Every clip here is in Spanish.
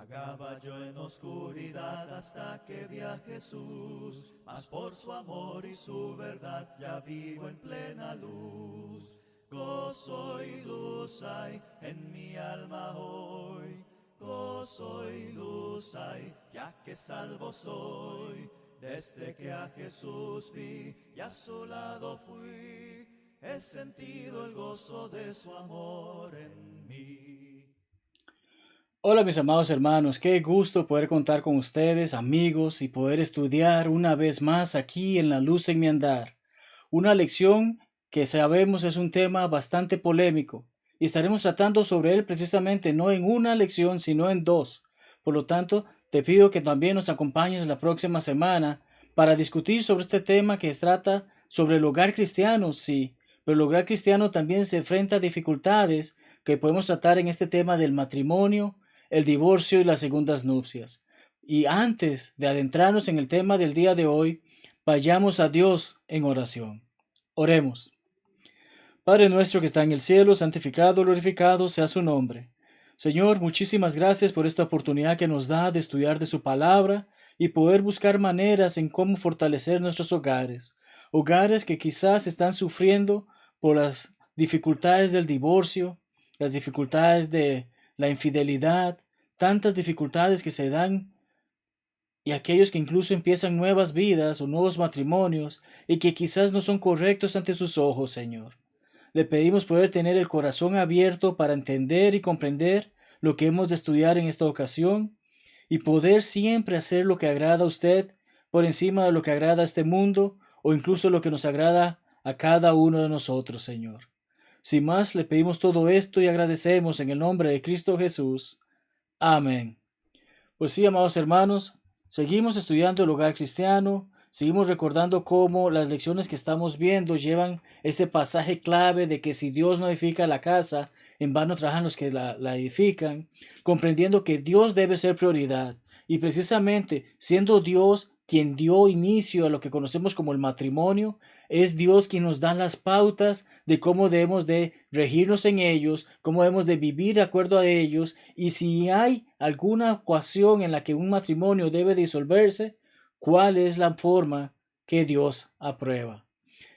Vagaba yo en oscuridad hasta que vi a Jesús, mas por su amor y su verdad ya vivo en plena luz. Gozo y luz hay en mi alma hoy, gozo y luz hay, ya que salvo soy. Desde que a Jesús vi y a su lado fui, he sentido el gozo de su amor en mí. Hola mis amados hermanos, qué gusto poder contar con ustedes, amigos, y poder estudiar una vez más aquí en La Luz en mi Andar. Una lección que sabemos es un tema bastante polémico y estaremos tratando sobre él precisamente no en una lección sino en dos. Por lo tanto, te pido que también nos acompañes la próxima semana para discutir sobre este tema que trata sobre el hogar cristiano, sí, pero el hogar cristiano también se enfrenta a dificultades que podemos tratar en este tema del matrimonio, el divorcio y las segundas nupcias. Y antes de adentrarnos en el tema del día de hoy, vayamos a Dios en oración. Oremos. Padre nuestro que está en el cielo, santificado, glorificado sea su nombre. Señor, muchísimas gracias por esta oportunidad que nos da de estudiar de su palabra y poder buscar maneras en cómo fortalecer nuestros hogares. Hogares que quizás están sufriendo por las dificultades del divorcio, las dificultades de la infidelidad, tantas dificultades que se dan y aquellos que incluso empiezan nuevas vidas o nuevos matrimonios y que quizás no son correctos ante sus ojos, Señor. Le pedimos poder tener el corazón abierto para entender y comprender lo que hemos de estudiar en esta ocasión y poder siempre hacer lo que agrada a usted por encima de lo que agrada a este mundo o incluso lo que nos agrada a cada uno de nosotros, Señor. Sin más, le pedimos todo esto y agradecemos en el nombre de Cristo Jesús. Amén. Pues sí, amados hermanos, seguimos estudiando el hogar cristiano, seguimos recordando cómo las lecciones que estamos viendo llevan ese pasaje clave de que si Dios no edifica la casa, en vano trabajan los que la edifican, comprendiendo que Dios debe ser prioridad. Y precisamente siendo Dios quien dio inicio a lo que conocemos como el matrimonio, es Dios quien nos da las pautas de cómo debemos de regirnos en ellos, cómo debemos de vivir de acuerdo a ellos, y si hay alguna ocasión en la que un matrimonio debe disolverse, ¿cuál es la forma que Dios aprueba?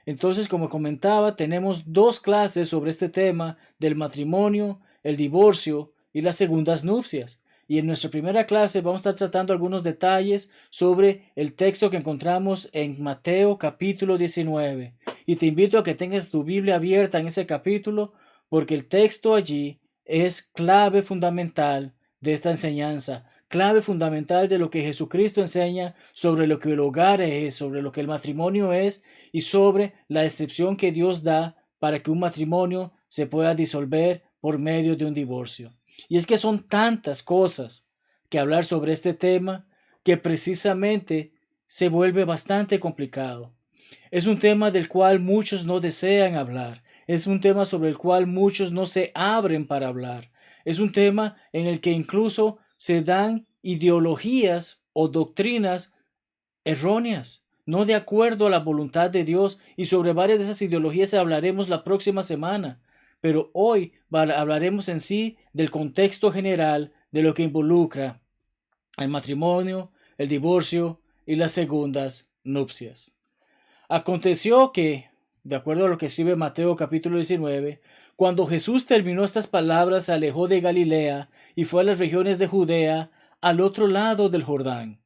Entonces, como comentaba, tenemos dos clases sobre este tema del matrimonio, el divorcio y las segundas nupcias. Y en nuestra primera clase vamos a estar tratando algunos detalles sobre el texto que encontramos en Mateo capítulo 19. Y te invito a que tengas tu Biblia abierta en ese capítulo porque el texto allí es clave fundamental de esta enseñanza, clave fundamental de lo que Jesucristo enseña sobre lo que el hogar es, sobre lo que el matrimonio es y sobre la excepción que Dios da para que un matrimonio se pueda disolver por medio de un divorcio. Y es que son tantas cosas que hablar sobre este tema que precisamente se vuelve bastante complicado. Es un tema del cual muchos no desean hablar. Es un tema sobre el cual muchos no se abren para hablar. Es un tema en el que incluso se dan ideologías o doctrinas erróneas, no de acuerdo a la voluntad de Dios, y sobre varias de esas ideologías hablaremos la próxima semana. Pero hoy hablaremos en sí del contexto general de lo que involucra el matrimonio, el divorcio y las segundas nupcias. Aconteció que, de acuerdo a lo que escribe Mateo capítulo 19, cuando Jesús terminó estas palabras, se alejó de Galilea y fue a las regiones de Judea, al otro lado del Jordán.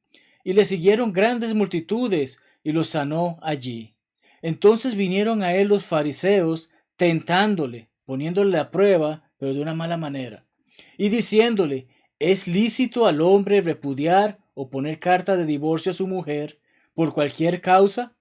Y le siguieron grandes multitudes y los sanó allí. Entonces vinieron a él los fariseos, tentándole, poniéndole a prueba, pero de una mala manera, y diciéndole: ¿es lícito al hombre repudiar o poner carta de divorcio a su mujer por cualquier causa?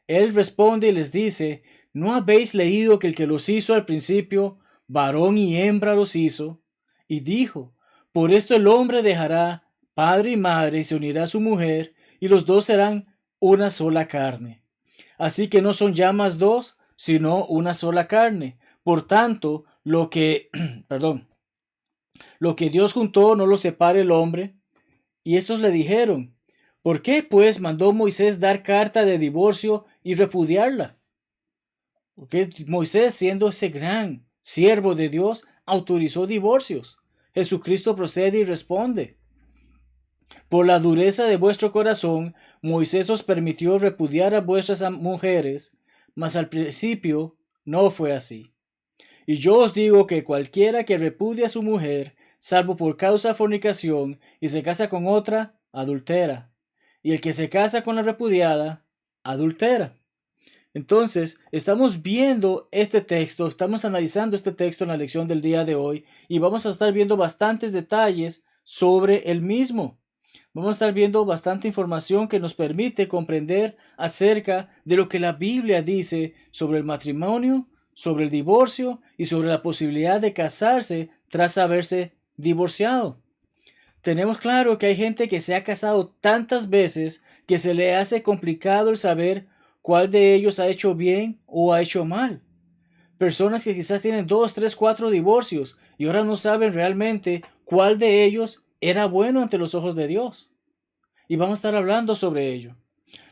Él responde y les dice: ¿no habéis leído que el que los hizo al principio, varón y hembra los hizo? Y dijo: por esto el hombre dejará padre y madre y se unirá a su mujer, y los dos serán una sola carne. Así que no son ya más dos, sino una sola carne. Por tanto, perdón, lo que Dios juntó no lo separe el hombre. Y estos le dijeron: ¿por qué pues mandó Moisés dar carta de divorcio y repudiarla? Porque Moisés, siendo ese gran siervo de Dios, autorizó divorcios. Jesucristo procede y responde: por la dureza de vuestro corazón, Moisés os permitió repudiar a vuestras mujeres, mas al principio no fue así. Y yo os digo que cualquiera que repudia a su mujer, salvo por causa de fornicación, y se casa con otra, adultera. Y el que se casa con la repudiada, adultera. Entonces, estamos viendo este texto, estamos analizando este texto en la lección del día de hoy, y vamos a estar viendo bastantes detalles sobre el mismo. Vamos a estar viendo bastante información que nos permite comprender acerca de lo que la Biblia dice sobre el matrimonio, sobre el divorcio y sobre la posibilidad de casarse tras haberse divorciado. Tenemos claro que hay gente que se ha casado tantas veces que se le hace complicado el saber cuál de ellos ha hecho bien o ha hecho mal. Personas que quizás tienen 2, 3, 4 divorcios y ahora no saben realmente cuál de ellos era bueno ante los ojos de Dios. Y vamos a estar hablando sobre ello.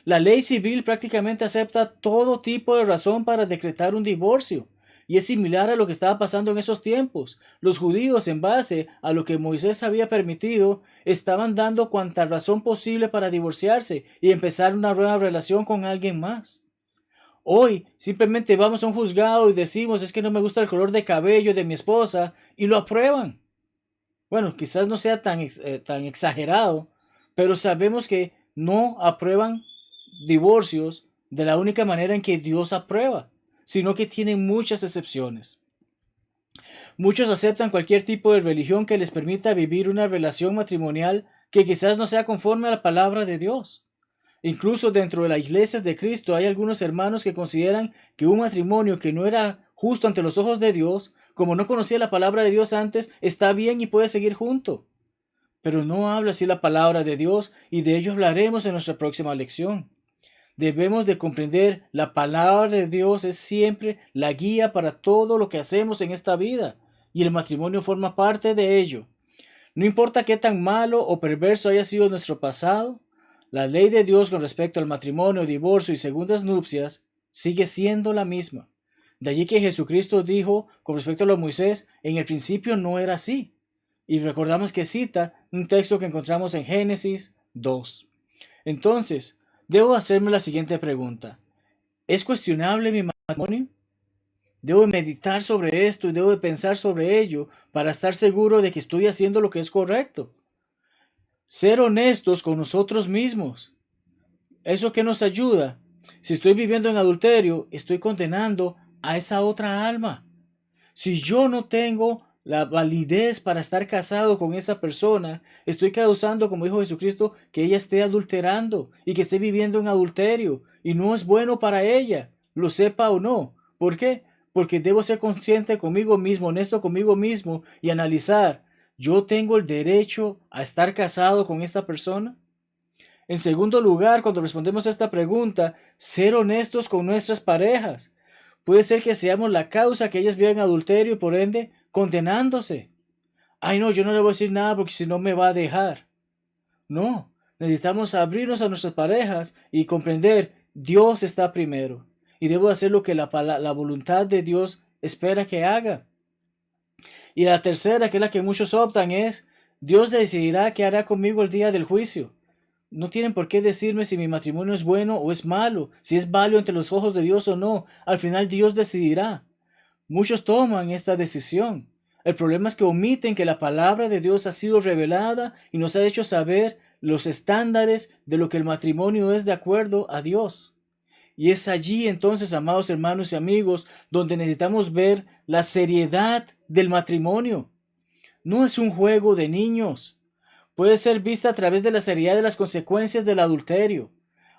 La ley civil prácticamente acepta todo tipo de razón para decretar un divorcio. Y es similar a lo que estaba pasando en esos tiempos. Los judíos, en base a lo que Moisés había permitido, estaban dando cuanta razón posible para divorciarse y empezar una nueva relación con alguien más. Hoy simplemente vamos a un juzgado y decimos: es que no me gusta el color de cabello de mi esposa, y lo aprueban. Bueno, quizás no sea tan exagerado, pero sabemos que no aprueban divorcios de la única manera en que Dios aprueba, sino que tienen muchas excepciones. Muchos aceptan cualquier tipo de religión que les permita vivir una relación matrimonial que quizás no sea conforme a la palabra de Dios. Incluso dentro de las iglesias de Cristo hay algunos hermanos que consideran que un matrimonio que no era justo ante los ojos de Dios, como no conocía la palabra de Dios antes, está bien y puede seguir junto. Pero no habla así la palabra de Dios, y de ello hablaremos en nuestra próxima lección. Debemos de comprender: la palabra de Dios es siempre la guía para todo lo que hacemos en esta vida, y el matrimonio forma parte de ello. No importa qué tan malo o perverso haya sido nuestro pasado, la ley de Dios con respecto al matrimonio, divorcio y segundas nupcias sigue siendo la misma. De allí que Jesucristo dijo con respecto a lo de Moisés: en el principio no era así. Y recordamos que cita un texto que encontramos en Génesis 2. Entonces, debo hacerme la siguiente pregunta: ¿es cuestionable mi matrimonio? Debo meditar sobre esto y debo de pensar sobre ello para estar seguro de que estoy haciendo lo que es correcto. Ser honestos con nosotros mismos. ¿Eso qué nos ayuda? Si estoy viviendo en adulterio, estoy condenando a esa otra alma. Si yo no tengo la validez para estar casado con esa persona, estoy causando, como dijo Jesucristo, que ella esté adulterando y que esté viviendo en adulterio, y no es bueno para ella, lo sepa o no. ¿Por qué? Porque debo ser consciente conmigo mismo, honesto conmigo mismo, y analizar: ¿yo tengo el derecho a estar casado con esta persona? En segundo lugar, cuando respondemos a esta pregunta, ser honestos con nuestras parejas. Puede ser que seamos la causa que ellas vivan adulterio y por ende condenándose. Ay, no, yo no le voy a decir nada porque si no me va a dejar. No, necesitamos abrirnos a nuestras parejas y comprender: Dios está primero y debo hacer lo que la voluntad de Dios espera que haga. Y la tercera, que es la que muchos optan, es: Dios decidirá qué hará conmigo el día del juicio. No tienen por qué decirme si mi matrimonio es bueno o es malo, si es válido ante los ojos de Dios o no. Al final Dios decidirá. Muchos toman esta decisión. El problema es que omiten que la palabra de Dios ha sido revelada y nos ha hecho saber los estándares de lo que el matrimonio es de acuerdo a Dios. Y es allí entonces, amados hermanos y amigos, donde necesitamos ver la seriedad del matrimonio. No es un juego de niños. Puede ser vista a través de la seriedad de las consecuencias del adulterio.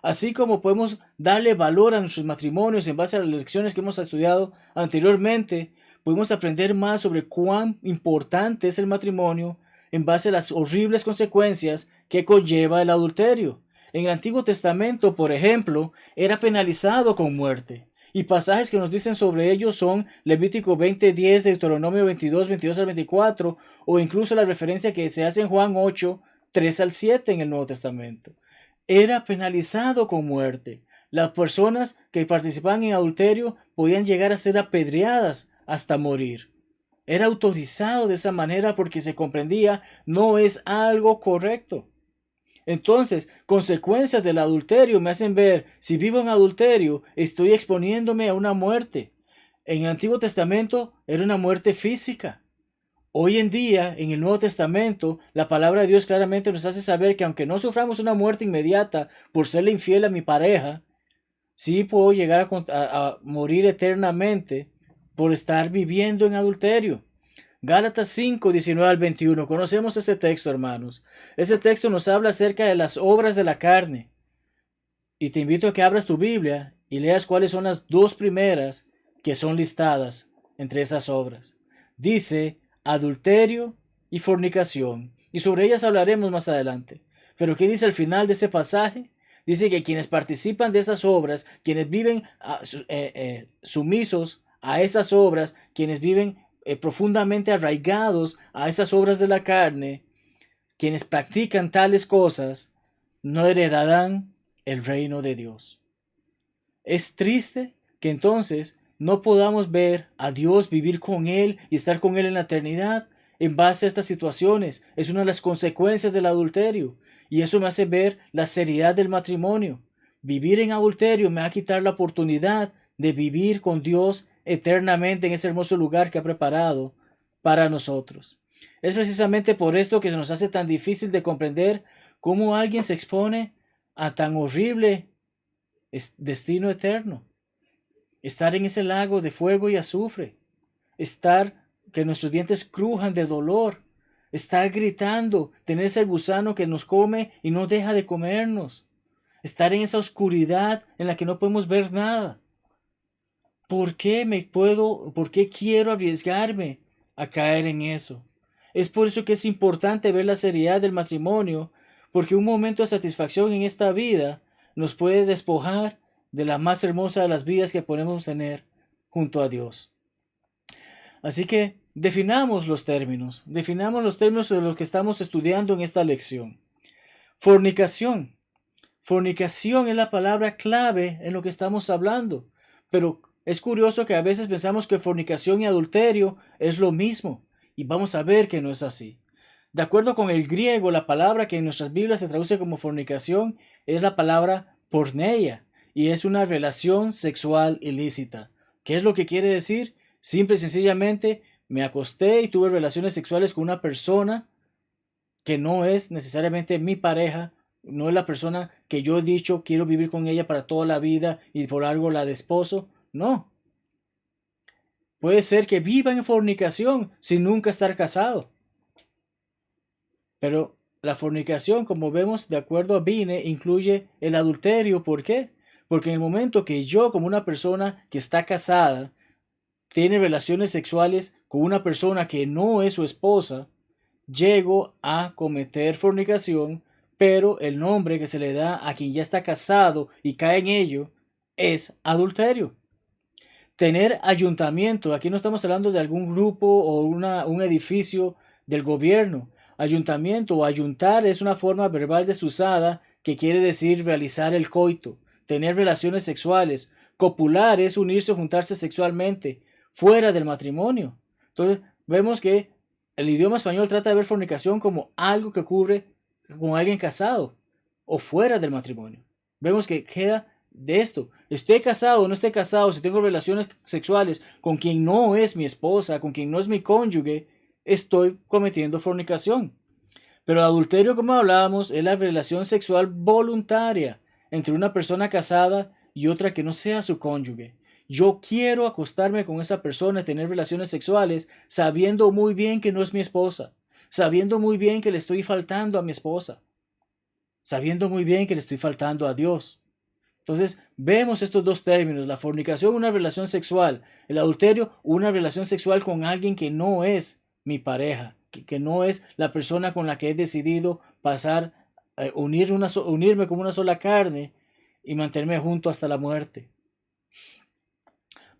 Así como podemos darle valor a nuestros matrimonios en base a las lecciones que hemos estudiado anteriormente, podemos aprender más sobre cuán importante es el matrimonio en base a las horribles consecuencias que conlleva el adulterio. En el Antiguo Testamento, por ejemplo, era penalizado con muerte. Y pasajes que nos dicen sobre ello son Levítico 20:10, Deuteronomio 22 al 24, o incluso la referencia que se hace en Juan 8, 3 al 7 en el Nuevo Testamento. Era penalizado con muerte. Las personas que participaban en adulterio podían llegar a ser apedreadas hasta morir. Era autorizado de esa manera porque se comprendía no es algo correcto. Entonces, consecuencias del adulterio me hacen ver, si vivo en adulterio, estoy exponiéndome a una muerte. En el Antiguo Testamento era una muerte física. Hoy en día, en el Nuevo Testamento, la palabra de Dios claramente nos hace saber que aunque no suframos una muerte inmediata por serle infiel a mi pareja, sí puedo llegar a morir eternamente por estar viviendo en adulterio. Gálatas 5, 19 al 21. Conocemos ese texto, hermanos. Ese texto nos habla acerca de las obras de la carne. Y te invito a que abras tu Biblia y leas cuáles son las dos primeras que son listadas entre esas obras. Dice adulterio y fornicación. Y sobre ellas hablaremos más adelante. Pero ¿qué dice al final de ese pasaje? Dice que quienes participan de esas obras, quienes viven sumisos a esas obras, quienes viven profundamente arraigados a esas obras de la carne, quienes practican tales cosas, no heredarán el reino de Dios. Es triste que entonces no podamos ver a Dios, vivir con Él y estar con Él en la eternidad en base a estas situaciones. Es una de las consecuencias del adulterio. Y eso me hace ver la seriedad del matrimonio. Vivir en adulterio me va a quitar la oportunidad de vivir con Dios eternamente en ese hermoso lugar que ha preparado para nosotros. Es precisamente por esto que se nos hace tan difícil de comprender cómo alguien se expone a tan horrible destino eterno. Estar en ese lago de fuego y azufre. Estar que nuestros dientes crujan de dolor. Estar gritando, tener ese gusano que nos come y no deja de comernos. Estar en esa oscuridad en la que no podemos ver nada. ¿Por qué quiero arriesgarme a caer en eso? Es por eso que es importante ver la seriedad del matrimonio, porque un momento de satisfacción en esta vida nos puede despojar de la más hermosa de las vidas que podemos tener junto a Dios. Así que definamos los términos de lo que estamos estudiando en esta lección. Fornicación. Fornicación es la palabra clave en lo que estamos hablando, pero es curioso que a veces pensamos que fornicación y adulterio es lo mismo, y vamos a ver que no es así. De acuerdo con el griego, la palabra que en nuestras Biblias se traduce como fornicación es la palabra porneia, y es una relación sexual ilícita. ¿Qué es lo que quiere decir? Simple y sencillamente, me acosté y tuve relaciones sexuales con una persona que no es necesariamente mi pareja, no es la persona que yo he dicho quiero vivir con ella para toda la vida y por algo la desposo. No. Puede ser que viva en fornicación sin nunca estar casado. Pero la fornicación, como vemos de acuerdo a Vine, incluye el adulterio. ¿Por qué? Porque en el momento que yo, como una persona que está casada, tiene relaciones sexuales con una persona que no es su esposa, llego a cometer fornicación, pero el nombre que se le da a quien ya está casado y cae en ello es adulterio. Tener ayuntamiento, aquí no estamos hablando de algún grupo o un edificio del gobierno. Ayuntamiento o ayuntar es una forma verbal desusada que quiere decir realizar el coito, tener relaciones sexuales. Copular es unirse o juntarse sexualmente fuera del matrimonio. Entonces vemos que el idioma español trata de ver fornicación como algo que ocurre con alguien casado o fuera del matrimonio. Vemos que queda de esto. Esté casado o no esté casado, si tengo relaciones sexuales con quien no es mi esposa, con quien no es mi cónyuge, estoy cometiendo fornicación. Pero el adulterio, como hablábamos, es la relación sexual voluntaria entre una persona casada y otra que no sea su cónyuge. Yo quiero acostarme con esa persona y tener relaciones sexuales sabiendo muy bien que no es mi esposa, sabiendo muy bien que le estoy faltando a mi esposa, sabiendo muy bien que le estoy faltando a Dios. Entonces, vemos estos dos términos, la fornicación, una relación sexual, el adulterio, una relación sexual con alguien que no es mi pareja, que no es la persona con la que he decidido pasar, unirme como una sola carne y mantenerme junto hasta la muerte.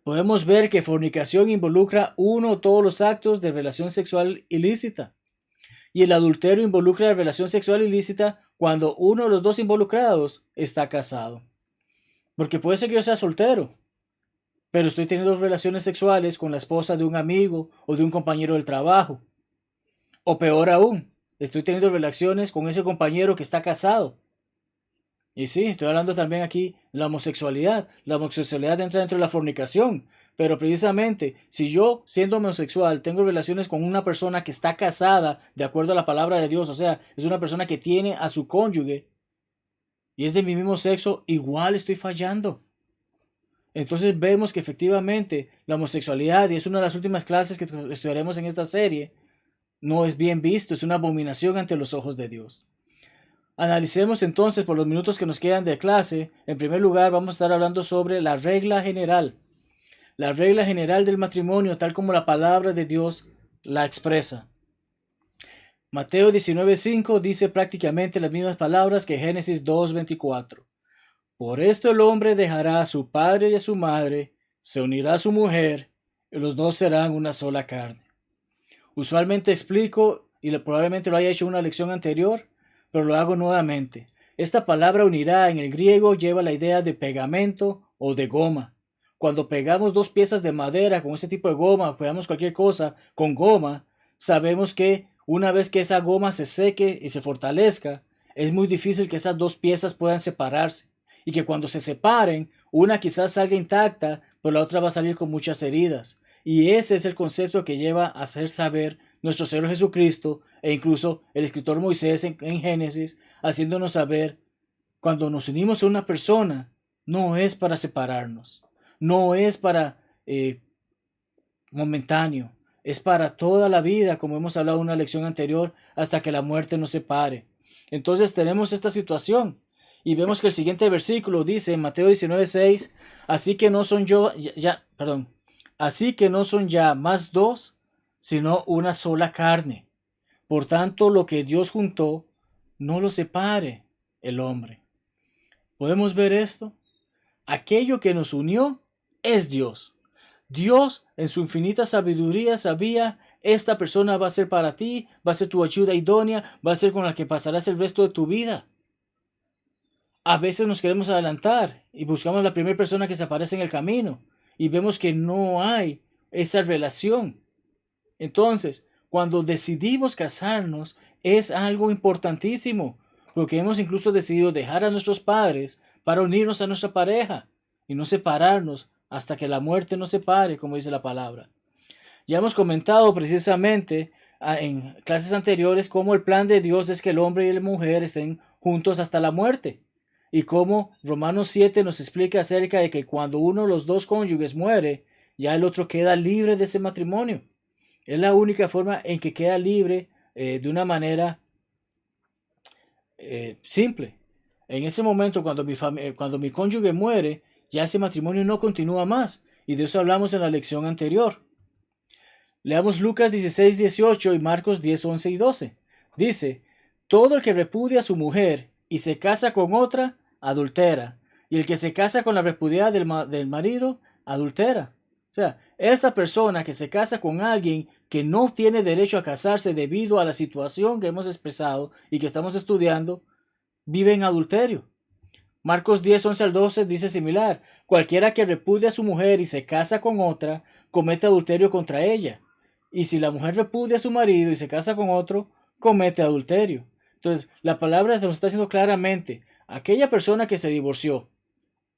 Podemos ver que fornicación involucra uno o todos los actos de relación sexual ilícita. Y el adulterio involucra la relación sexual ilícita cuando uno de los dos involucrados está casado. Porque puede ser que yo sea soltero pero estoy teniendo relaciones sexuales con la esposa de un amigo o de un compañero del trabajo. O peor aún, estoy teniendo relaciones con ese compañero que está casado. Y sí, estoy hablando también aquí de la homosexualidad. La homosexualidad entra dentro de la fornicación. Pero precisamente, si yo, siendo homosexual, tengo relaciones con una persona que está casada, de acuerdo a la palabra de Dios, o sea, es una persona que tiene a su cónyuge y es de mi mismo sexo, igual estoy fallando. Entonces vemos que efectivamente la homosexualidad, y es una de las últimas clases que estudiaremos en esta serie, no es bien visto, es una abominación ante los ojos de Dios. Analicemos entonces por los minutos que nos quedan de clase. En primer lugar, vamos a estar hablando sobre la regla general. La regla general del matrimonio, tal como la palabra de Dios la expresa. Mateo 19:5 dice prácticamente las mismas palabras que Génesis 2:24. Por esto el hombre dejará a su padre y a su madre, se unirá a su mujer, y los dos serán una sola carne. Usualmente explico, y probablemente lo haya hecho en una lección anterior, pero lo hago nuevamente. Esta palabra unirá en el griego lleva la idea de pegamento o de goma. Cuando pegamos dos piezas de madera con ese tipo de goma, o pegamos cualquier cosa con goma, sabemos que una vez que esa goma se seque y se fortalezca, es muy difícil que esas dos piezas puedan separarse. Y que cuando se separen, una quizás salga intacta, pero la otra va a salir con muchas heridas. Y ese es el concepto que lleva a hacer saber nuestro Señor Jesucristo e incluso el escritor Moisés en Génesis, haciéndonos saber, cuando nos unimos a una persona, no es para separarnos, no es para momentáneo, es para toda la vida, como hemos hablado en una lección anterior, hasta que la muerte nos separe. Entonces tenemos esta situación. Y vemos que el siguiente versículo dice en Mateo 19:6, así que no son así que no son ya más dos, sino una sola carne. Por tanto, lo que Dios juntó, no lo separe el hombre. ¿Podemos ver esto? Aquello que nos unió es Dios. Dios, en su infinita sabiduría, sabía, esta persona va a ser para ti, va a ser tu ayuda idónea, va a ser con la que pasarás el resto de tu vida. A veces nos queremos adelantar y buscamos la primera persona que se aparece en el camino y vemos que no hay esa relación. Entonces, cuando decidimos casarnos es algo importantísimo, porque hemos incluso decidido dejar a nuestros padres para unirnos a nuestra pareja y no separarnos hasta que la muerte nos separe, como dice la palabra. Ya hemos comentado precisamente en clases anteriores cómo el plan de Dios es que el hombre y la mujer estén juntos hasta la muerte. Y cómo Romanos 7 nos explica acerca de que cuando uno de los dos cónyuges muere, ya el otro queda libre de ese matrimonio. Es la única forma en que queda libre de una manera simple. En ese momento, cuando mi cónyuge muere, ya ese matrimonio no continúa más. Y de eso hablamos en la lección anterior. Leamos Lucas 16:18 y Marcos 10:11 y 12. Dice, todo el que repudia a su mujer y se casa con otra, adultera. Y el que se casa con la repudiada del marido, adultera. O sea, esta persona que se casa con alguien que no tiene derecho a casarse debido a la situación que hemos expresado y que estamos estudiando, vive en adulterio. Marcos 10:11 al 12 dice similar. Cualquiera que repudia a su mujer y se casa con otra, comete adulterio contra ella. Y si la mujer repudia a su marido y se casa con otro, comete adulterio. Entonces, la palabra nos está diciendo claramente, aquella persona que se divorció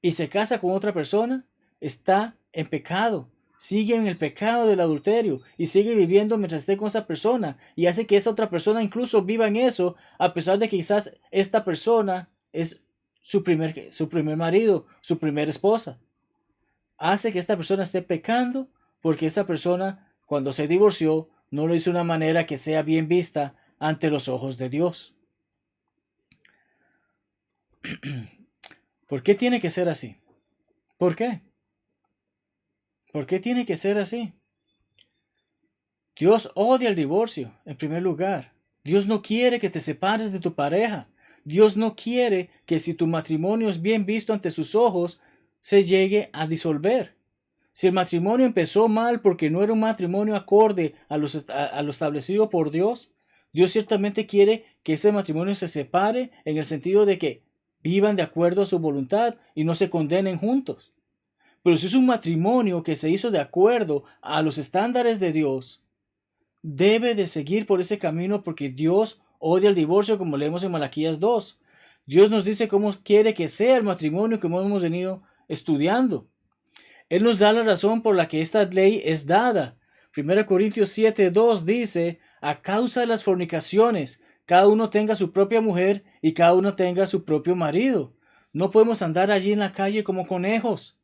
y se casa con otra persona, está en pecado, sigue en el pecado del adulterio y sigue viviendo mientras esté con esa persona y hace que esa otra persona incluso viva en eso, a pesar de que quizás esta persona es su primer marido, su primera esposa. Hace que esta persona esté pecando porque esa persona, cuando se divorció, no lo hizo de una manera que sea bien vista ante los ojos de Dios. ¿Por qué tiene que ser así? ¿Por qué? ¿Por qué tiene que ser así? Dios odia el divorcio, en primer lugar. Dios no quiere que te separes de tu pareja. Dios no quiere que si tu matrimonio es bien visto ante sus ojos, se llegue a disolver. Si el matrimonio empezó mal porque no era un matrimonio acorde a lo establecido por Dios, Dios ciertamente quiere que ese matrimonio se separe en el sentido de que vivan de acuerdo a su voluntad y no se condenen juntos. Pero si es un matrimonio que se hizo de acuerdo a los estándares de Dios, debe de seguir por ese camino porque Dios odia el divorcio, como leemos en Malaquías 2. Dios nos dice cómo quiere que sea el matrimonio, como hemos venido estudiando. Él nos da la razón por la que esta ley es dada. 1 Corintios 7:2 dice, a causa de las fornicaciones, cada uno tenga su propia mujer y cada uno tenga su propio marido. No podemos andar allí en la calle como conejos.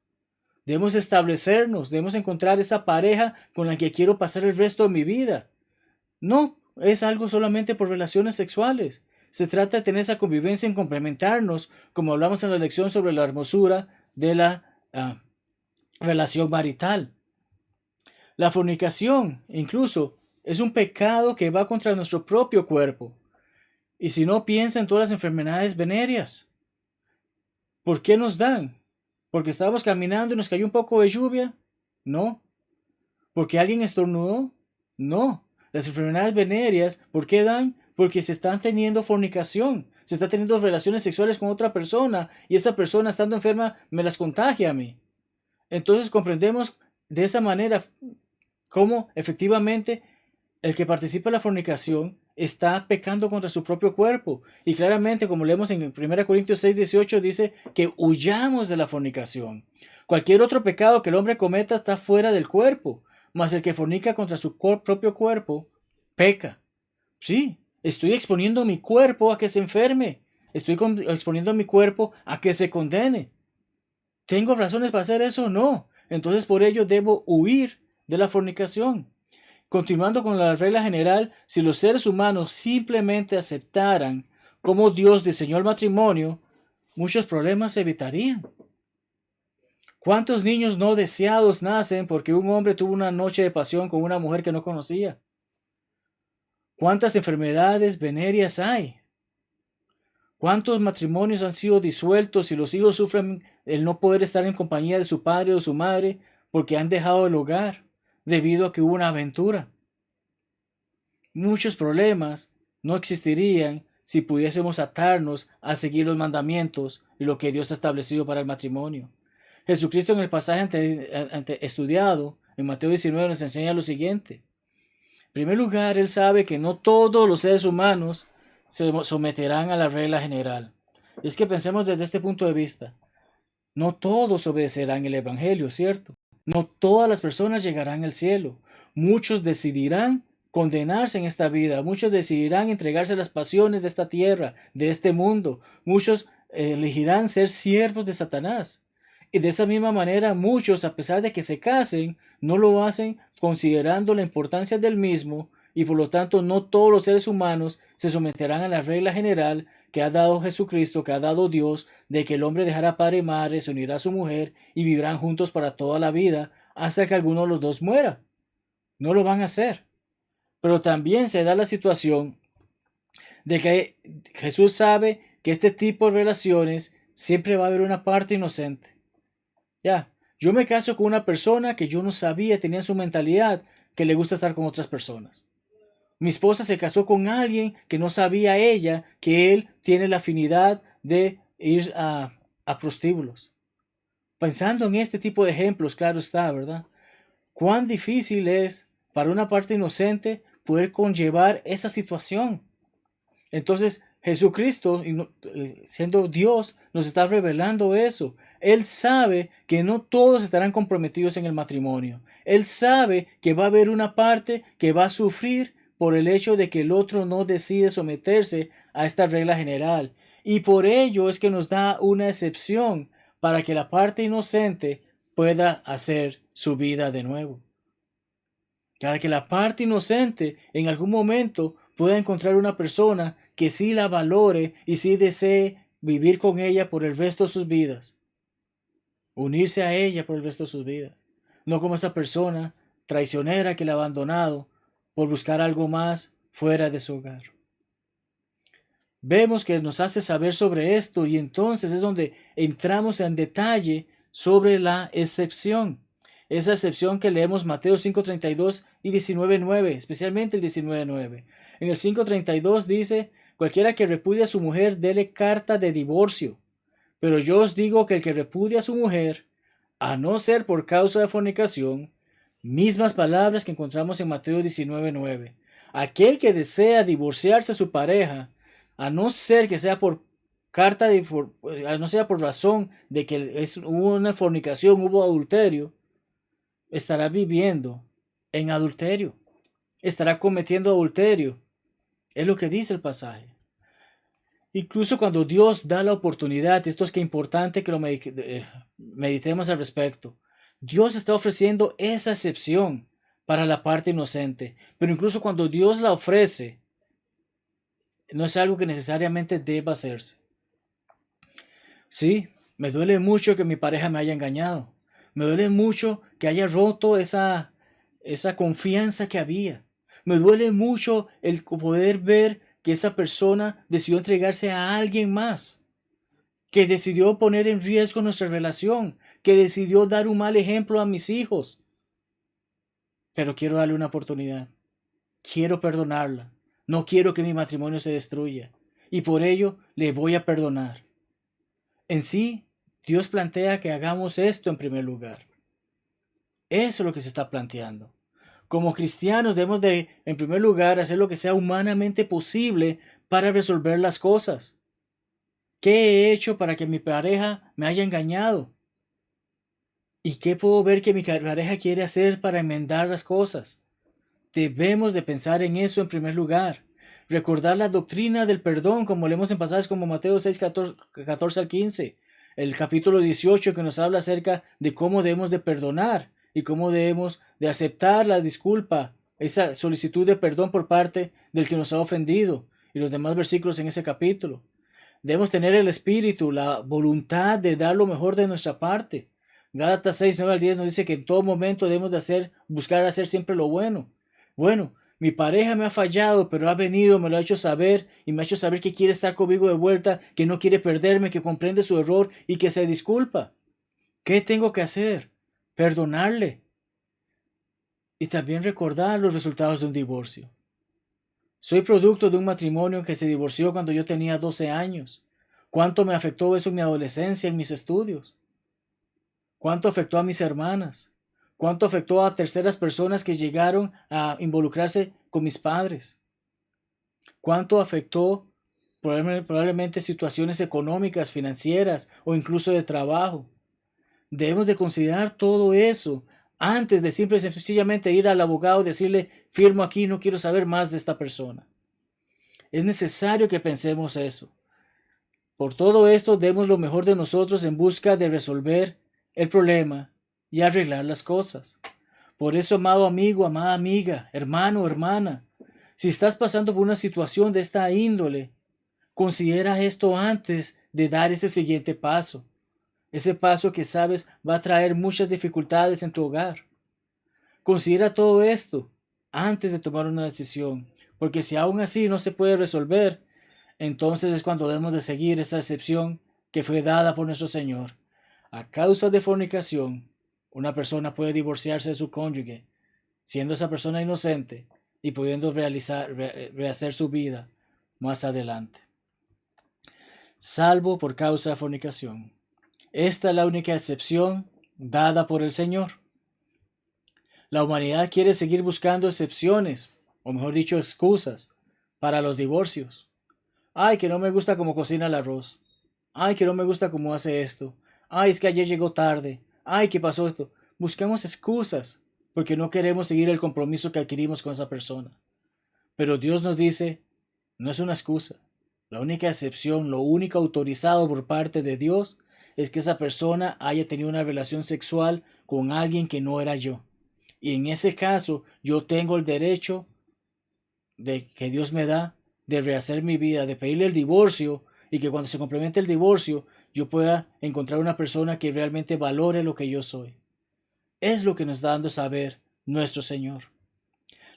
Debemos establecernos, debemos encontrar esa pareja con la que quiero pasar el resto de mi vida. No es algo solamente por relaciones sexuales. Se trata de tener esa convivencia en complementarnos, como hablamos en la lección sobre la hermosura de la relación marital. La fornicación, incluso, es un pecado que va contra nuestro propio cuerpo. Y si no, piensa en todas las enfermedades venéreas. ¿Por qué nos dan? ¿Porque estábamos caminando y nos cayó un poco de lluvia? No. ¿Porque alguien estornudó? No. Las enfermedades venéreas, ¿por qué dan? Porque se están teniendo fornicación. Se está teniendo relaciones sexuales con otra persona y esa persona estando enferma me las contagia a mí. Entonces comprendemos de esa manera cómo efectivamente el que participa en la fornicación está pecando contra su propio cuerpo. Y claramente, como leemos en 1 Corintios 6:18, dice que huyamos de la fornicación. Cualquier otro pecado que el hombre cometa está fuera del cuerpo, mas el que fornica contra su propio cuerpo, peca. Sí, estoy exponiendo mi cuerpo a que se enferme. Estoy exponiendo mi cuerpo a que se condene. ¿Tengo razones para hacer eso? No. Entonces por ello debo huir de la fornicación. Continuando con la regla general, si los seres humanos simplemente aceptaran cómo Dios diseñó el matrimonio, muchos problemas se evitarían. ¿Cuántos niños no deseados nacen porque un hombre tuvo una noche de pasión con una mujer que no conocía? ¿Cuántas enfermedades venéreas hay? ¿Cuántos matrimonios han sido disueltos y los hijos sufren el no poder estar en compañía de su padre o su madre porque han dejado el hogar debido a que hubo una aventura? Muchos problemas no existirían si pudiésemos atarnos a seguir los mandamientos y lo que Dios ha establecido para el matrimonio. Jesucristo en el pasaje estudiado en Mateo 19 nos enseña lo siguiente. En primer lugar, Él sabe que no todos los seres humanos se someterán a la regla general. Es que pensemos desde este punto de vista. No todos obedecerán el Evangelio, ¿cierto? No todas las personas llegarán al cielo. Muchos decidirán condenarse en esta vida. Muchos decidirán entregarse a las pasiones de esta tierra, de este mundo. Muchos elegirán ser siervos de Satanás. Y de esa misma manera, muchos, a pesar de que se casen, no lo hacen considerando la importancia del mismo, y por lo tanto no todos los seres humanos se someterán a la regla general que ha dado Jesucristo, que ha dado Dios, de que el hombre dejará padre y madre, se unirá a su mujer y vivirán juntos para toda la vida hasta que alguno de los dos muera. No lo van a hacer. Pero también se da la situación de que Jesús sabe que este tipo de relaciones siempre va a haber una parte inocente. Ya, yo me caso con una persona que yo no sabía, tenía su mentalidad que le gusta estar con otras personas. Mi esposa se casó con alguien que no sabía ella que él tiene la afinidad de ir a prostíbulos. Pensando en este tipo de ejemplos, claro está, ¿verdad? Cuán difícil es para una parte inocente poder conllevar esa situación. Entonces, Jesucristo, siendo Dios, nos está revelando eso. Él sabe que no todos estarán comprometidos en el matrimonio. Él sabe que va a haber una parte que va a sufrir por el hecho de que el otro no decide someterse a esta regla general. Y por ello es que nos da una excepción para que la parte inocente pueda hacer su vida de nuevo. Para que la parte inocente en algún momento pueda encontrar una persona que sí la valore y sí desee vivir con ella por el resto de sus vidas. Unirse a ella por el resto de sus vidas. No como esa persona traicionera que la ha abandonado por buscar algo más fuera de su hogar. Vemos que nos hace saber sobre esto y entonces es donde entramos en detalle sobre la excepción. Esa excepción que leemos Mateo 5:32 y 19:9, especialmente el 19:9. En el 5:32 dice, cualquiera que repudia a su mujer, dele carta de divorcio. Pero yo os digo que el que repudia a su mujer, a no ser por causa de fornicación, mismas palabras que encontramos en Mateo 19:9. Aquel que desea divorciarse de su pareja, a no ser que sea por a no sea por razón de que hubo una fornicación, hubo adulterio, estará viviendo en adulterio, estará cometiendo adulterio. Es lo que dice el pasaje. Incluso cuando Dios da la oportunidad, esto es que es importante que lo meditemos al respecto. Dios está ofreciendo esa excepción para la parte inocente, pero incluso cuando Dios la ofrece, no es algo que necesariamente deba hacerse. Sí, me duele mucho que mi pareja me haya engañado. Me duele mucho que haya roto esa confianza que había. Me duele mucho el poder ver que esa persona decidió entregarse a alguien más, que decidió poner en riesgo nuestra relación, que decidió dar un mal ejemplo a mis hijos. Pero quiero darle una oportunidad. Quiero perdonarla. No quiero que mi matrimonio se destruya. Y por ello le voy a perdonar. En sí, Dios plantea que hagamos esto en primer lugar. Eso es lo que se está planteando. Como cristianos debemos de, en primer lugar, hacer lo que sea humanamente posible para resolver las cosas. ¿Qué he hecho para que mi pareja me haya engañado? ¿Y qué puedo ver que mi pareja quiere hacer para enmendar las cosas? Debemos de pensar en eso en primer lugar. Recordar la doctrina del perdón, como leemos en pasajes como Mateo 6, 14 al 15. El capítulo 18 que nos habla acerca de cómo debemos de perdonar y cómo debemos de aceptar la disculpa, esa solicitud de perdón por parte del que nos ha ofendido. Y los demás versículos en ese capítulo. Debemos tener el espíritu, la voluntad de dar lo mejor de nuestra parte. Gálatas 6, 9 al 10 nos dice que en todo momento debemos de buscar hacer siempre lo bueno. Bueno, mi pareja me ha fallado, pero ha venido, me lo ha hecho saber y me ha hecho saber que quiere estar conmigo de vuelta, que no quiere perderme, que comprende su error y que se disculpa. ¿Qué tengo que hacer? Perdonarle. Y también recordar los resultados de un divorcio. Soy producto de un matrimonio que se divorció cuando yo tenía 12 años. ¿Cuánto me afectó eso en mi adolescencia, en mis estudios? ¿Cuánto afectó a mis hermanas? ¿Cuánto afectó a terceras personas que llegaron a involucrarse con mis padres? ¿Cuánto afectó probablemente situaciones económicas, financieras o incluso de trabajo? Debemos de considerar todo eso antes de sencillamente ir al abogado y decirle, firmo aquí, no quiero saber más de esta persona. Es necesario que pensemos eso. Por todo esto, demos lo mejor de nosotros en busca de resolver el problema y arreglar las cosas. Por eso, amado amigo, amada amiga, hermano, hermana, si estás pasando por una situación de esta índole, considera esto antes de dar ese siguiente paso. Ese paso que sabes va a traer muchas dificultades en tu hogar. Considera todo esto antes de tomar una decisión, porque si aún así no se puede resolver, entonces es cuando debemos de seguir esa excepción que fue dada por nuestro Señor. A causa de fornicación, una persona puede divorciarse de su cónyuge, siendo esa persona inocente y pudiendo rehacer su vida más adelante. Salvo por causa de fornicación. Esta es la única excepción dada por el Señor. La humanidad quiere seguir buscando excepciones, o mejor dicho, excusas, para los divorcios. Ay, que no me gusta cómo cocina el arroz. Ay, que no me gusta cómo hace esto. Ay, es que ayer llegó tarde. Ay, que pasó esto. Buscamos excusas porque no queremos seguir el compromiso que adquirimos con esa persona. Pero Dios nos dice, no es una excusa. La única excepción, lo único autorizado por parte de Dios es que esa persona haya tenido una relación sexual con alguien que no era yo. Y en ese caso, yo tengo el derecho que Dios me da de rehacer mi vida, de pedirle el divorcio y que cuando se complemente el divorcio yo pueda encontrar una persona que realmente valore lo que yo soy. Es lo que nos está dando a saber nuestro Señor.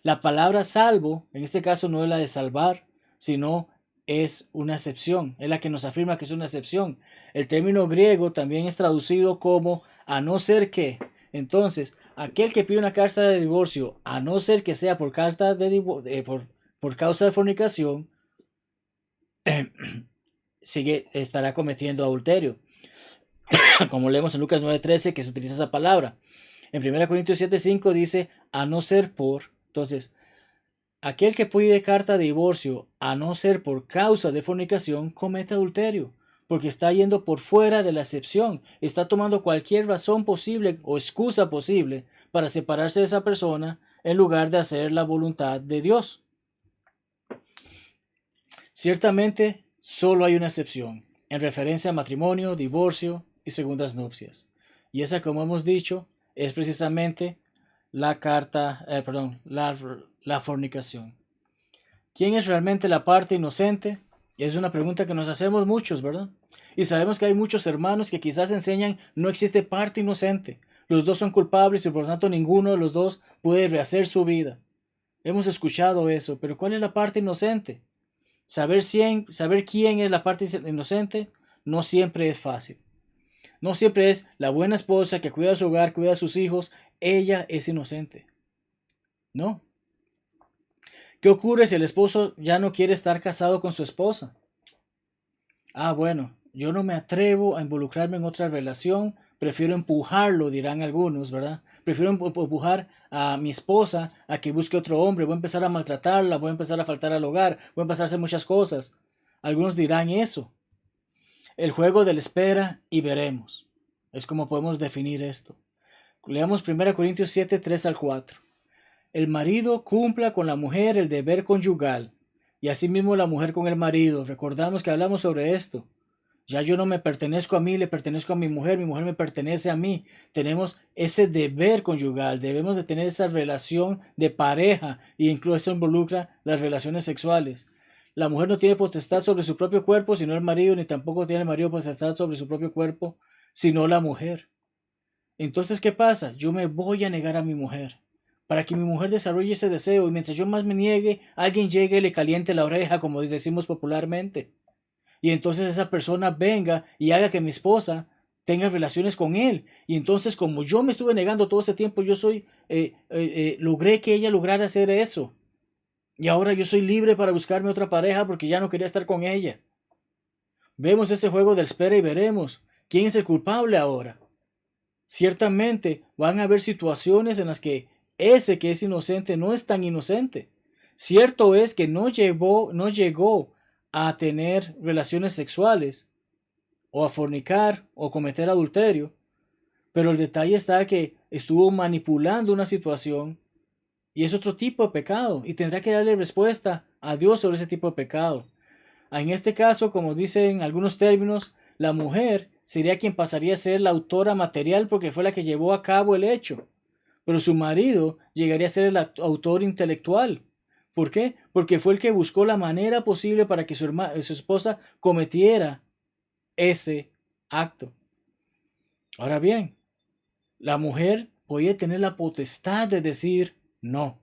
La palabra salvo, en este caso no es la de salvar, sino es una excepción, es la que nos afirma que es una excepción. El término griego también es traducido como a no ser que. Entonces, aquel que pide una carta de divorcio, a no ser que sea por por causa de fornicación, estará cometiendo adulterio. como leemos en Lucas 9:13, que se utiliza esa palabra. En 1 Corintios 7:5 dice, a no ser por. Entonces, aquel que pide carta de divorcio, a no ser por causa de fornicación, comete adulterio, porque está yendo por fuera de la excepción, está tomando cualquier razón posible o excusa posible para separarse de esa persona en lugar de hacer la voluntad de Dios. Ciertamente, solo hay una excepción, en referencia a matrimonio, divorcio y segundas nupcias. Y esa, como hemos dicho, es precisamente la fornicación. ¿Quién es realmente la parte inocente? Es una pregunta que nos hacemos muchos, ¿verdad? Y sabemos que hay muchos hermanos que quizás enseñan no existe parte inocente. Los dos son culpables y por lo tanto ninguno de los dos puede rehacer su vida. Hemos escuchado eso, pero ¿cuál es la parte inocente? Saber quién es la parte inocente no siempre es fácil. No siempre es la buena esposa que cuida su hogar, cuida a sus hijos. Ella es inocente. No. ¿Qué ocurre si el esposo ya no quiere estar casado con su esposa? Bueno, yo no me atrevo a involucrarme en otra relación, prefiero empujarlo, dirán algunos, ¿verdad? Prefiero empujar a mi esposa a que busque otro hombre, voy a empezar a maltratarla, voy a empezar a faltar al hogar, voy a empezar a hacer muchas cosas. Algunos dirán eso. El juego del espera y veremos. Es como podemos definir esto. Leamos 1 Corintios 7, 3-4. El marido cumpla con la mujer el deber conyugal, y asimismo la mujer con el marido. Recordamos que hablamos sobre esto. Ya yo no me pertenezco a mí, le pertenezco a mi mujer me pertenece a mí. Tenemos ese deber conyugal, debemos de tener esa relación de pareja, y incluso eso involucra las relaciones sexuales. La mujer no tiene potestad sobre su propio cuerpo, sino el marido, ni tampoco tiene el marido potestad sobre su propio cuerpo, sino la mujer. Entonces, ¿qué pasa? Yo me voy a negar a mi mujer, para que mi mujer desarrolle ese deseo, y mientras yo más me niegue, alguien llegue y le caliente la oreja, como decimos popularmente. Y entonces esa persona venga y haga que mi esposa tenga relaciones con él. Y entonces, como yo me estuve negando todo ese tiempo, logré que ella lograra hacer eso. Y ahora yo soy libre para buscarme otra pareja porque ya no quería estar con ella. Vemos ese juego del espera y veremos. ¿Quién es el culpable ahora? Ciertamente van a haber situaciones en las que ese que es inocente no es tan inocente. Cierto es que no llegó a tener relaciones sexuales, o a fornicar, o cometer adulterio, pero el detalle está que estuvo manipulando una situación, y es otro tipo de pecado, y tendrá que darle respuesta a Dios sobre ese tipo de pecado. En este caso, como dicen algunos términos, la mujer sería quien pasaría a ser la autora material porque fue la que llevó a cabo el hecho, pero su marido llegaría a ser el autor intelectual. ¿Por qué? Porque fue el que buscó la manera posible para que su esposa cometiera ese acto. Ahora bien, la mujer podía tener la potestad de decir no.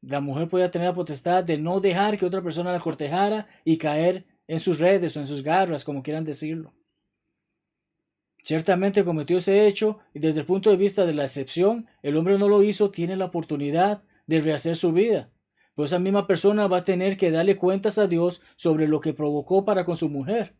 La mujer podía tener la potestad de no dejar que otra persona la cortejara y caer en sus redes o en sus garras, como quieran decirlo. Ciertamente cometió ese hecho, y desde el punto de vista de la excepción, el hombre no lo hizo, tiene la oportunidad de rehacer su vida. Pues esa misma persona va a tener que darle cuentas a Dios sobre lo que provocó para con su mujer.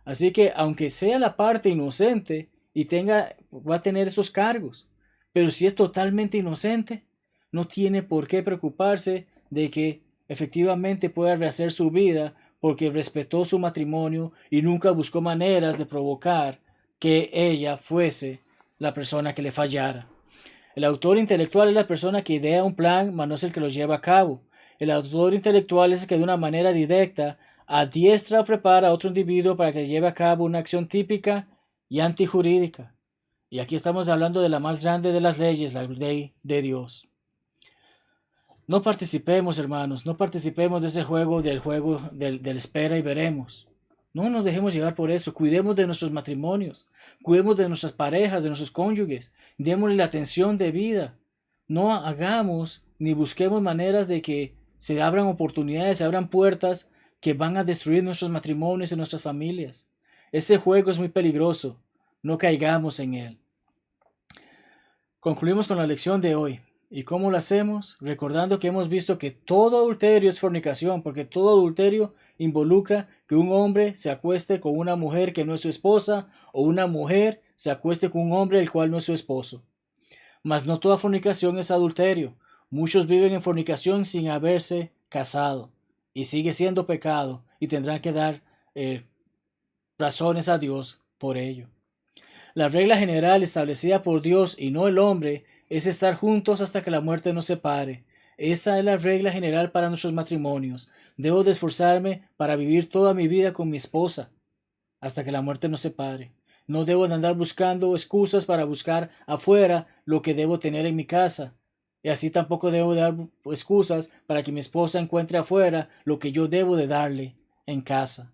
Así que aunque sea la parte inocente y va a tener esos cargos, pero si es totalmente inocente, no tiene por qué preocuparse de que efectivamente pueda rehacer su vida porque respetó su matrimonio y nunca buscó maneras de provocar que ella fuese la persona que le fallara. El autor intelectual es la persona que idea un plan, mas no es el que lo lleva a cabo. El autor intelectual es el que de una manera directa adiestra o prepara a otro individuo para que lleve a cabo una acción típica y antijurídica. Y aquí estamos hablando de la más grande de las leyes, la ley de Dios. No participemos, hermanos, no participemos de ese juego del espera y veremos. No nos dejemos llevar por eso. Cuidemos de nuestros matrimonios, cuidemos de nuestras parejas, de nuestros cónyuges, démosle la atención debida. No hagamos ni busquemos maneras de que se abran oportunidades, se abran puertas que van a destruir nuestros matrimonios y nuestras familias. Ese juego es muy peligroso. No caigamos en él. Concluimos con la lección de hoy. ¿Y cómo lo hacemos? Recordando que hemos visto que todo adulterio es fornicación, porque todo adulterio involucra que un hombre se acueste con una mujer que no es su esposa, o una mujer se acueste con un hombre el cual no es su esposo. Mas no toda fornicación es adulterio. Muchos viven en fornicación sin haberse casado, y sigue siendo pecado, y tendrán que dar razones a Dios por ello. La regla general establecida por Dios y no el hombre es estar juntos hasta que la muerte nos separe. Esa es la regla general para nuestros matrimonios. Debo de esforzarme para vivir toda mi vida con mi esposa hasta que la muerte nos separe. No debo de andar buscando excusas para buscar afuera lo que debo tener en mi casa. Y así tampoco debo de dar excusas para que mi esposa encuentre afuera lo que yo debo de darle en casa.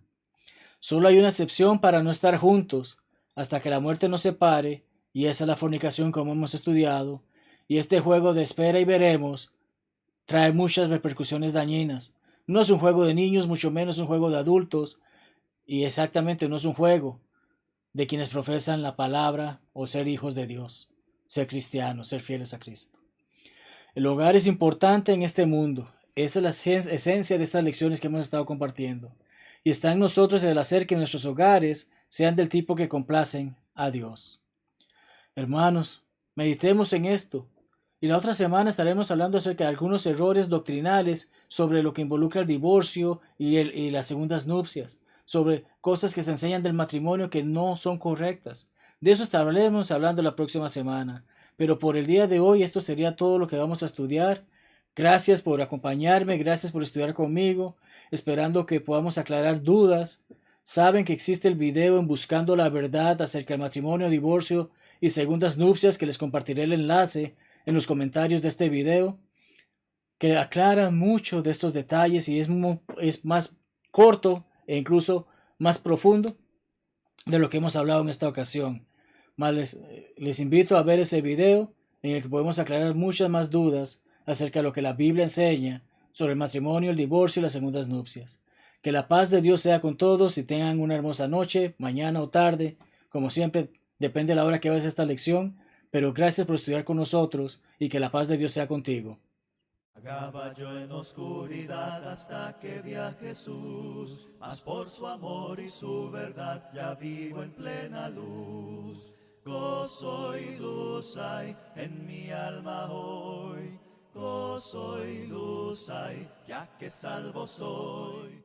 Solo hay una excepción para no estar juntos hasta que la muerte nos separe, y esa es la fornicación como hemos estudiado, y este juego de espera y veremos trae muchas repercusiones dañinas. No es un juego de niños, mucho menos un juego de adultos, y exactamente no es un juego de quienes profesan la palabra o ser hijos de Dios, ser cristianos, ser fieles a Cristo. El hogar es importante en este mundo. Esa es la esencia de estas lecciones que hemos estado compartiendo. Y está en nosotros el hacer que nuestros hogares sean del tipo que complacen a Dios. Hermanos, meditemos en esto. Y la otra semana estaremos hablando acerca de algunos errores doctrinales sobre lo que involucra el divorcio y las segundas nupcias, sobre cosas que se enseñan del matrimonio que no son correctas. De eso estaremos hablando la próxima semana. Pero por el día de hoy esto sería todo lo que vamos a estudiar. Gracias por acompañarme, gracias por estudiar conmigo, esperando que podamos aclarar dudas. Saben que existe el video en Buscando la Verdad acerca del matrimonio, divorcio y segundas nupcias, que les compartiré el enlace en los comentarios de este video, que aclara mucho de estos detalles y es más corto e incluso más profundo de lo que hemos hablado en esta ocasión. Les invito a ver ese video en el que podemos aclarar muchas más dudas acerca de lo que la Biblia enseña sobre el matrimonio, el divorcio y las segundas nupcias. Que la paz de Dios sea con todos y tengan una hermosa noche, mañana o tarde, como siempre, depende de la hora que veas esta lección, pero gracias por estudiar con nosotros y que la paz de Dios sea contigo. Vagaba yo en oscuridad hasta que vi a Jesús, mas por su amor y su verdad ya vivo en plena luz. Gozo y luz hay en mi alma hoy, gozo y luz hay, ya que salvo soy.